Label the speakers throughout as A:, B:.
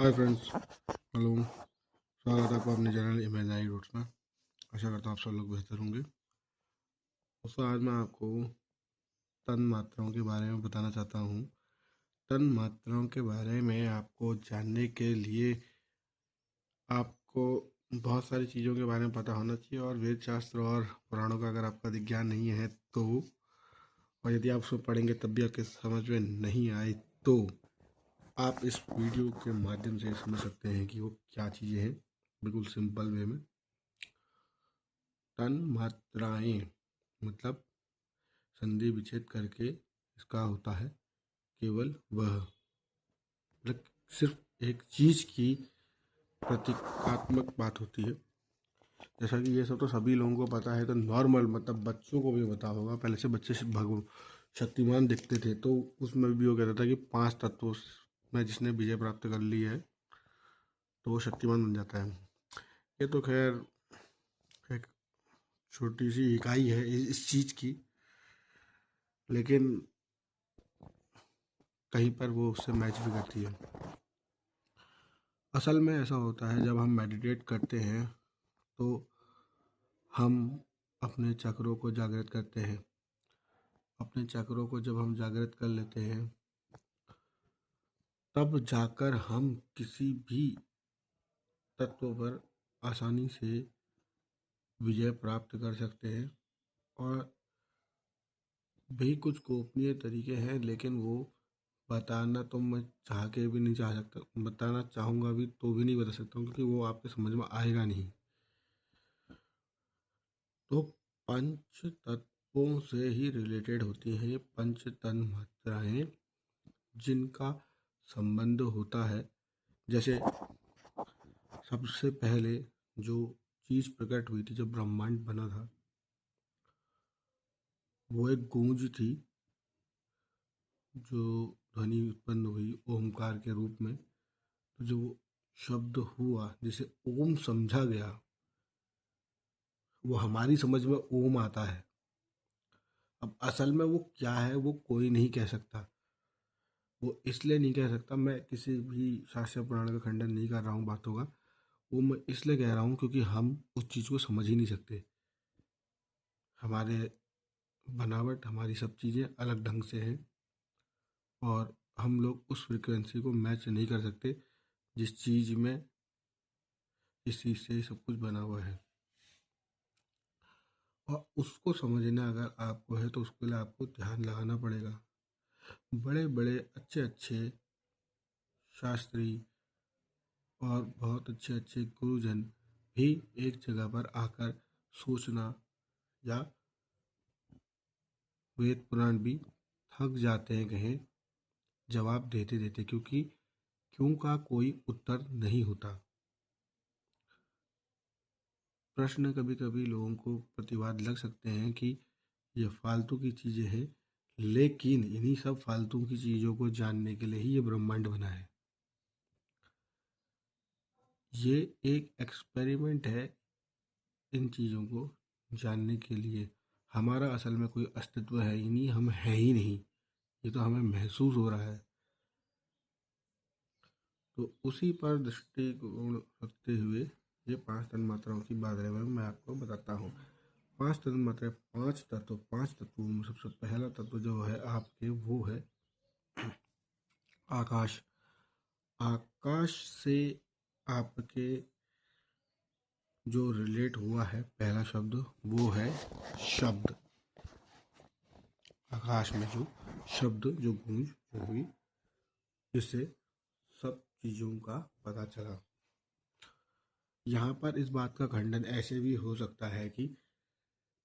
A: Hi friends, hello. स्वागत है आपका अपने चैनल इमेजिनरी रूट्स में। आशा करता हूँ आप सब लोग बेहतर होंगे। दोस्तों, आज मैं आपको तन मात्राओं के बारे में बताना चाहता हूँ। तन मात्राओं के बारे में आपको जानने के लिए आपको बहुत सारी चीज़ों के बारे में पता होना चाहिए, और वेद शास्त्र और पुराणों का अगर आपका अधिक ज्ञान नहीं है तो, और यदि आप उसको पढ़ेंगे तब भी आपके समझ में नहीं आए तो आप इस वीडियो के माध्यम से समझ सकते हैं कि वो क्या चीज़ें हैं, बिल्कुल सिंपल वे में। तन मात्राएं मतलब संधि विच्छेद करके इसका होता है केवल वह, मतलब सिर्फ एक चीज की प्रतीकात्मक बात होती है। जैसा कि ये सब तो सभी लोगों को पता है, तो नॉर्मल मतलब बच्चों को भी पता होगा। पहले से बच्चे शक्तिमान दिखते थे, तो उसमें भी वो कहता था कि 5 तत्वों में जिसने विजय प्राप्त कर ली है तो वो शक्तिमान बन जाता है। ये तो खैर एक छोटी सी इकाई है इस चीज की, लेकिन कहीं पर वो उससे मैच भी करती है। असल में ऐसा होता है, जब हम मेडिटेट करते हैं तो हम अपने चक्रों को जागृत करते हैं। अपने चक्रों को जब हम जागृत कर लेते हैं तब जाकर हम किसी भी तत्व पर आसानी से विजय प्राप्त कर सकते हैं। और भी कुछ गोपनीय तरीके हैं, लेकिन वो बताना तो मैं चाह के भी नहीं चाह सकता, बताना चाहूँगा भी तो भी नहीं बता सकता हूँ, क्योंकि वो आपके समझ में आएगा नहीं। तो पंच तत्वों से ही रिलेटेड होती हैं ये पंच तन मात्राएं, जिनका संबंध होता है। जैसे सबसे पहले जो चीज प्रकट हुई थी, जब ब्रह्मांड बना था, वो एक गूंज थी जो ध्वनि उत्पन्न हुई ओमकार के रूप में। तो जो शब्द हुआ जिसे ओम समझा गया, वो हमारी समझ में ओम आता है। अब असल में वो क्या है वो कोई नहीं कह सकता। वो इसलिए नहीं कह सकता, मैं किसी भी शास्त्र पुराण का खंडन नहीं कर रहा हूँ बातों का, वो मैं इसलिए कह रहा हूँ क्योंकि हम उस चीज़ को समझ ही नहीं सकते। हमारे बनावट, हमारी सब चीज़ें अलग ढंग से हैं, और हम लोग उस फ्रिक्वेंसी को मैच नहीं कर सकते जिस चीज़ में इस चीज़ से सब कुछ बना हुआ है। और उसको समझना अगर आपको है तो उसके लिए आपको ध्यान लगाना पड़ेगा। बड़े बड़े अच्छे अच्छे शास्त्री और बहुत अच्छे अच्छे गुरुजन भी एक जगह पर आकर सोचना या वेद पुराण भी थक जाते हैं कहीं जवाब देते देते, क्योंकि क्यों का कोई उत्तर नहीं होता। प्रश्न कभी कभी लोगों को प्रतिवाद लग सकते हैं कि ये फालतू की चीज़ें हैं, लेकिन इन्हीं सब फालतू की चीज़ों को जानने के लिए ही ये ब्रह्मांड बना है। ये एक एक्सपेरिमेंट है इन चीज़ों को जानने के लिए। हमारा असल में कोई अस्तित्व है ही नहीं, हम है ही नहीं, ये तो हमें महसूस हो रहा है। तो उसी पर दृष्टिकोण रखते हुए ये 5 तन मात्राओं की बारे में मैं आपको बताता हूँ। 5 तन मात्राएं, 5 तत्वों में सबसे पहला तत्व जो है आपके, वो है आकाश। आकाश से आपके जो रिलेट हुआ है पहला शब्द, वो है शब्द। आकाश में जो शब्द, जो गूंज जो हुई, जिससे सब चीज़ों का पता चला। यहाँ पर इस बात का खंडन ऐसे भी हो सकता है कि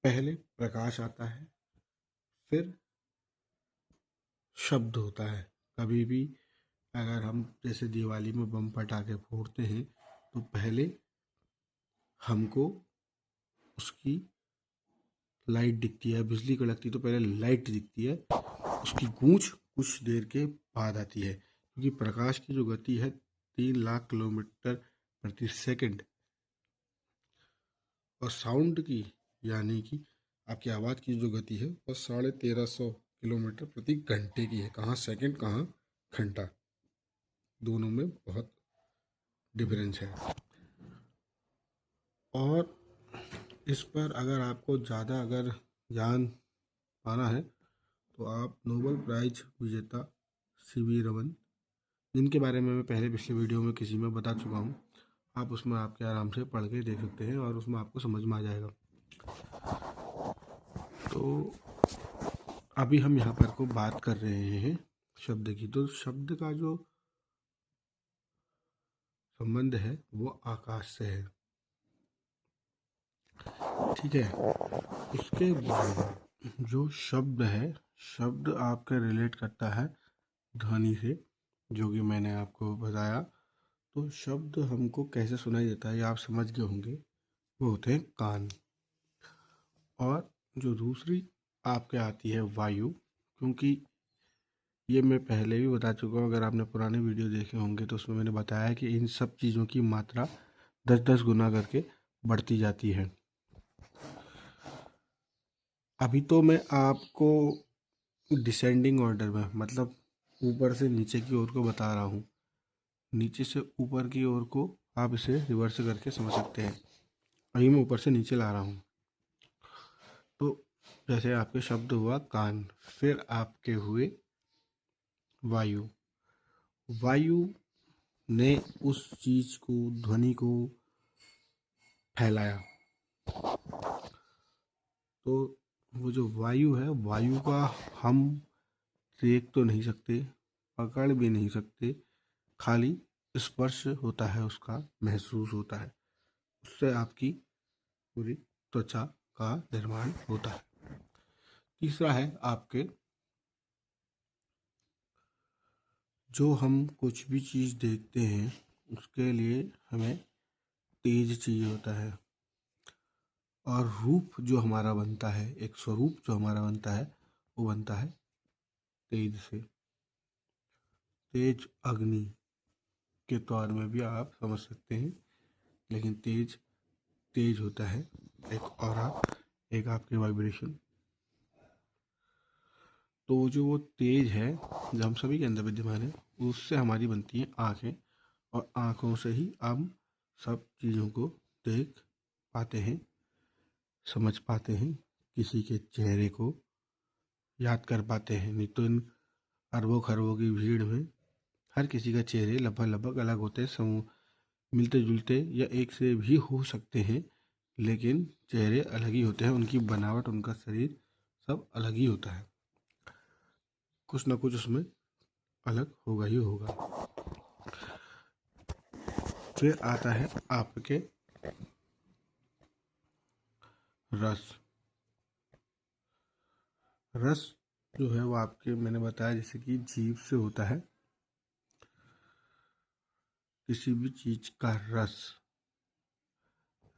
A: पहले प्रकाश आता है, फिर शब्द होता है। कभी भी अगर हम जैसे दिवाली में बम पटाखे फोड़ते हैं, तो पहले हमको उसकी लाइट दिखती है। बिजली कड़कती तो पहले लाइट दिखती है, उसकी गूंज कुछ देर के बाद आती है, क्योंकि प्रकाश की जो गति है 3 लाख किलोमीटर प्रति सेकंड, और साउंड की यानी कि आपकी आवाज़ की जो गति है वह 1350 किलोमीटर प्रति घंटे की है। कहाँ सेकंड, कहाँ घंटा, दोनों में बहुत डिफरेंस है। और इस पर अगर आपको ज़्यादा अगर जान पाना है तो आप नोबेल प्राइज विजेता सीवी रमन, जिनके बारे में मैं पहले पिछले वीडियो में किसी में बता चुका हूँ, आप उसमें आपके आराम से पढ़ के देख सकते हैं और उसमें आपको समझ में आ जाएगा। तो अभी हम यहाँ पर को बात कर रहे हैं शब्द की। तो शब्द का जो संबंध है वो आकाश से है, ठीक है। उसके बाद जो शब्द है, शब्द आपका रिलेट करता है ध्वनि से, जो कि मैंने आपको बताया। तो शब्द हमको कैसे सुनाई देता है ये आप समझ गए होंगे, वो होते हैं कान। और जो दूसरी आपके आती है वायु, क्योंकि ये मैं पहले भी बता चुका हूँ, अगर आपने पुराने वीडियो देखे होंगे तो उसमें मैंने बताया कि इन सब चीज़ों की मात्रा 10-10 गुना करके बढ़ती जाती है। अभी तो मैं आपको डिसेंडिंग ऑर्डर में, मतलब ऊपर से नीचे की ओर को बता रहा हूँ। नीचे से ऊपर की ओर को आप इसे रिवर्स करके समझ सकते हैं। अभी मैं ऊपर से नीचे ला रहा हूँ। तो जैसे आपके शब्द हुआ कान, फिर आपके हुए वायु। वायु ने उस चीज को, ध्वनि को फैलाया। तो वो जो वायु है, वायु का हम देख तो नहीं सकते, पकड़ भी नहीं सकते, खाली स्पर्श होता है, उसका महसूस होता है। उससे आपकी पूरी त्वचा का निर्माण होता है। तीसरा है आपके, जो हम कुछ भी चीज़ देखते हैं उसके लिए हमें तेज चाहिए होता है, और रूप जो हमारा बनता है, एक स्वरूप जो हमारा बनता है, वो बनता है तेज से। तेज अग्नि के तौर में भी आप समझ सकते हैं, लेकिन तेज तेज होता है, एक ऑरा, एक आपके वाइब्रेशन। तो जो वो तेज है जो हम सभी के अंदर विद्यमान है, उससे हमारी बनती है आँखें, और आँखों से ही हम सब चीज़ों को देख पाते हैं, समझ पाते हैं, किसी के चेहरे को याद कर पाते हैं। नहीं तो इन अरबों खरबों की भीड़ में हर किसी का चेहरे लगभग लगभग अलग होते हैं, समूह मिलते जुलते या एक से भी हो सकते हैं, लेकिन चेहरे अलग ही होते हैं, उनकी बनावट, उनका शरीर सब अलग ही होता है। कुछ ना कुछ उसमें अलग होगा ही होगा। फिर आता है आपके रस। रस जो है वो आपके, मैंने बताया जैसे कि जीभ से होता है, किसी भी चीज का रस।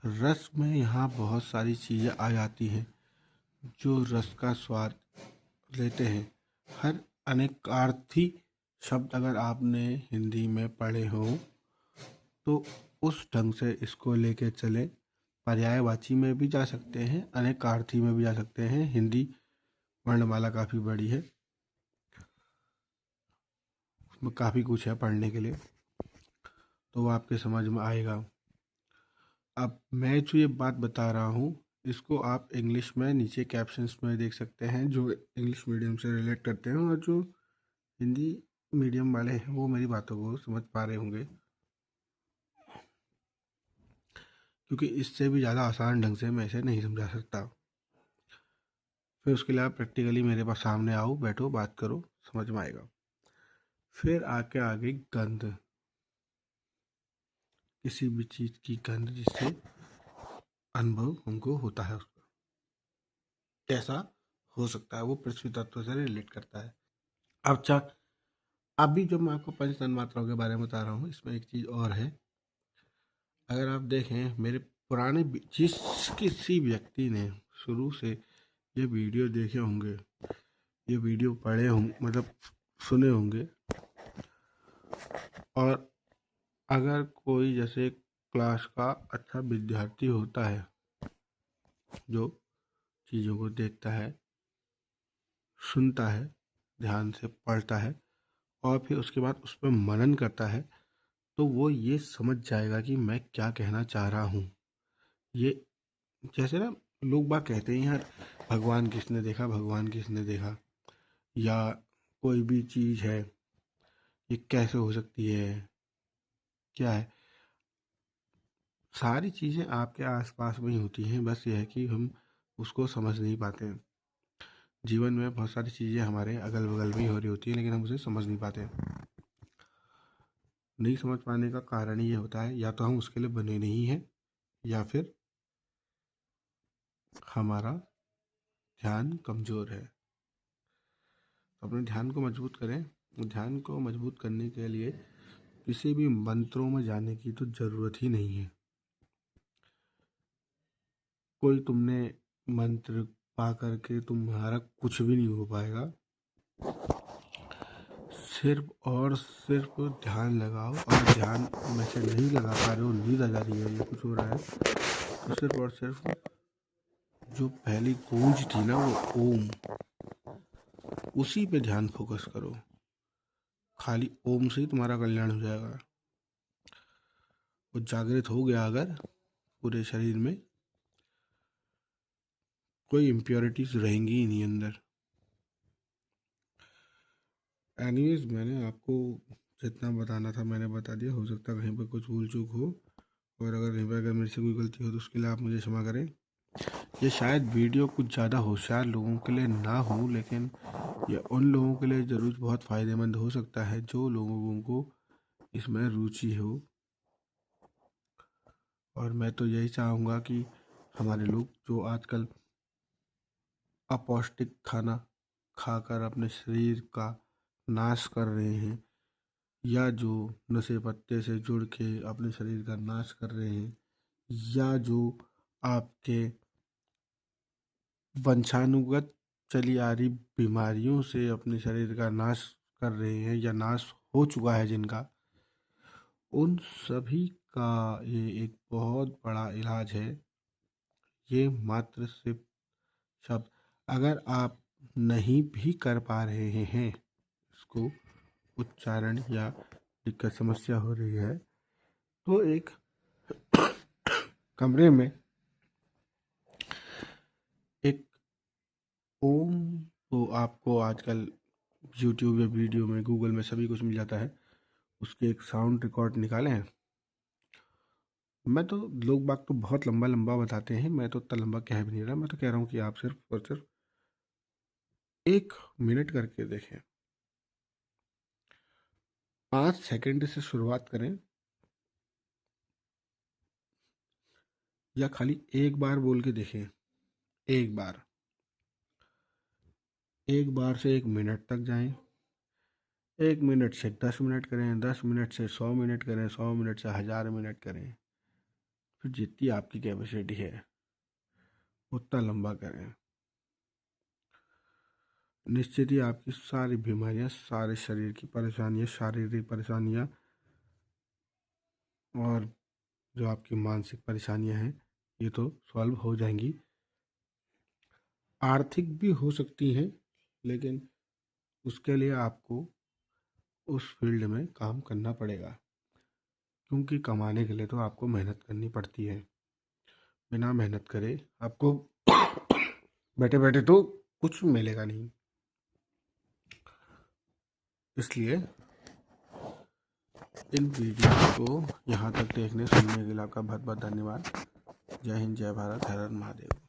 A: रस में यहाँ बहुत सारी चीज़ें आ जाती हैं जो रस का स्वाद लेते हैं। हर अनेकार्थी शब्द अगर आपने हिंदी में पढ़े हो तो उस ढंग से इसको लेके चले। पर्यायवाची में भी जा सकते हैं, अनेकार्थी में भी जा सकते हैं। हिंदी वर्णमाला काफ़ी बड़ी है, उसमें काफ़ी कुछ है पढ़ने के लिए, तो वो आपके समझ में आएगा। अब मैं जो ये बात बता रहा हूँ इसको आप इंग्लिश में नीचे कैप्शंस में देख सकते हैं, जो इंग्लिश मीडियम से रिलेट करते हैं, और जो हिंदी मीडियम वाले हैं वो मेरी बातों को समझ पा रहे होंगे, क्योंकि इससे भी ज़्यादा आसान ढंग से मैं इसे नहीं समझा सकता। फिर उसके लिए आप प्रैक्टिकली मेरे पास सामने आओ, बैठो, बात करो, समझ में आएगा। फिर आगे गंध, किसी भी चीज़ की गंध जिससे अनुभव हमको होता है, उसका कैसा हो सकता है, वो पृथ्वी तत्व से रिलेट करता है। अब अभी जो मैं आपको पंच तन्मात्राओं के बारे में बता रहा हूँ, इसमें एक चीज़ और है। अगर आप देखें मेरे पुराने जिस किसी व्यक्ति ने शुरू से ये वीडियो देखे होंगे, ये वीडियो पढ़े होंगे, मतलब सुने होंगे, और अगर कोई जैसे क्लास का अच्छा विद्यार्थी होता है जो चीज़ों को देखता है, सुनता है, ध्यान से पढ़ता है, और फिर उसके बाद उस पर मनन करता है, तो वो ये समझ जाएगा कि मैं क्या कहना चाह रहा हूँ। ये जैसे ना लोग बाग कहते हैं यार, भगवान किसने देखा, भगवान किसने देखा, या कोई भी चीज़ है ये कैसे हो सकती है, क्या है। सारी चीज़ें आपके आसपास में ही होती हैं, बस ये है कि हम उसको समझ नहीं पाते हैं। जीवन में बहुत सारी चीज़ें हमारे अगल बगल में ही हो रही होती हैं, लेकिन हम उसे समझ नहीं पाते। नहीं समझ पाने का कारण ये होता है, या तो हम उसके लिए बने नहीं हैं, या फिर हमारा ध्यान कमज़ोर है। तो अपने ध्यान को मजबूत करें। ध्यान को मजबूत करने के लिए किसी भी मंत्रों में जाने की तो ज़रूरत ही नहीं है। कोई तुमने मंत्र पा करके तुम्हारा कुछ भी नहीं हो पाएगा। सिर्फ और सिर्फ ध्यान लगाओ, और ध्यान में से नहीं लगा पा रहे हो, नींद आ जा रही है या कुछ हो रहा है, तो सिर्फ और सिर्फ जो पहली गूंज थी ना, वो ओम, उसी पे ध्यान फोकस करो। खाली ओम से ही तुम्हारा कल्याण हो जाएगा। वो जागृत हो गया अगर पूरे शरीर में, कोई इम्प्योरिटीज रहेंगी ही नहीं अंदर। एनीवेज, मैंने आपको जितना बताना था मैंने बता दिया। हो सकता है कहीं पर कुछ भूल चूक हो, और अगर मेरे से कोई गलती हो तो उसके लिए आप मुझे क्षमा करें। ये शायद वीडियो कुछ ज़्यादा होशियार लोगों के लिए ना हो, लेकिन ये उन लोगों के लिए ज़रूर बहुत फ़ायदेमंद हो सकता है जो लोगों को इसमें रुचि हो। और मैं तो यही चाहूँगा कि हमारे लोग जो आजकल अपौष्टिक खाना खाकर अपने शरीर का नाश कर रहे हैं, या जो नशे पत्ते से जुड़ के अपने शरीर का नाश कर रहे हैं, या जो आपके वंशानुगत चली आ रही बीमारियों से अपने शरीर का नाश कर रहे हैं, या नाश हो चुका है जिनका, उन सभी का ये एक बहुत बड़ा इलाज है। ये मात्र सिर्फ शब्द, अगर आप नहीं भी कर पा रहे हैं इसको उच्चारण, या दिक्कत समस्या हो रही है, तो एक कमरे में एक ओम, तो आपको आजकल यूट्यूब या वीडियो में, गूगल में सभी कुछ मिल जाता है, उसके एक साउंड रिकॉर्ड निकालें। मैं तो, लोग बाग तो बहुत लंबा लंबा बताते हैं, मैं तो इतना लंबा कह भी नहीं रहा। मैं तो कह रहा हूँ कि आप सिर्फ और सिर्फ 1 मिनट करके देखें। 5 सेकंड से शुरुआत करें, या खाली एक बार बोल के देखें। एक बार, 1 बार से 1 मिनट तक जाएं। 1 मिनट से 10 मिनट करें, 10 मिनट से 100 मिनट करें, 100 मिनट से 1000 मिनट करें। फिर जितनी आपकी कैपेसिटी है उतना लंबा करें। निश्चित ही आपकी सारी बीमारियां, सारे शरीर की परेशानियां, शारीरिक परेशानियां, और जो आपकी मानसिक परेशानियां हैं, ये तो सॉल्व हो जाएंगी। आर्थिक भी हो सकती हैं, लेकिन उसके लिए आपको उस फील्ड में काम करना पड़ेगा, क्योंकि कमाने के लिए तो आपको मेहनत करनी पड़ती है। बिना मेहनत करे आपको बैठे बैठे तो कुछ मिलेगा नहीं। इसलिए इन वीडियो को यहाँ तक देखने सुनने के लिए आपका बहुत बहुत धन्यवाद। जय हिंद, जय भारत, हर हर महादेव।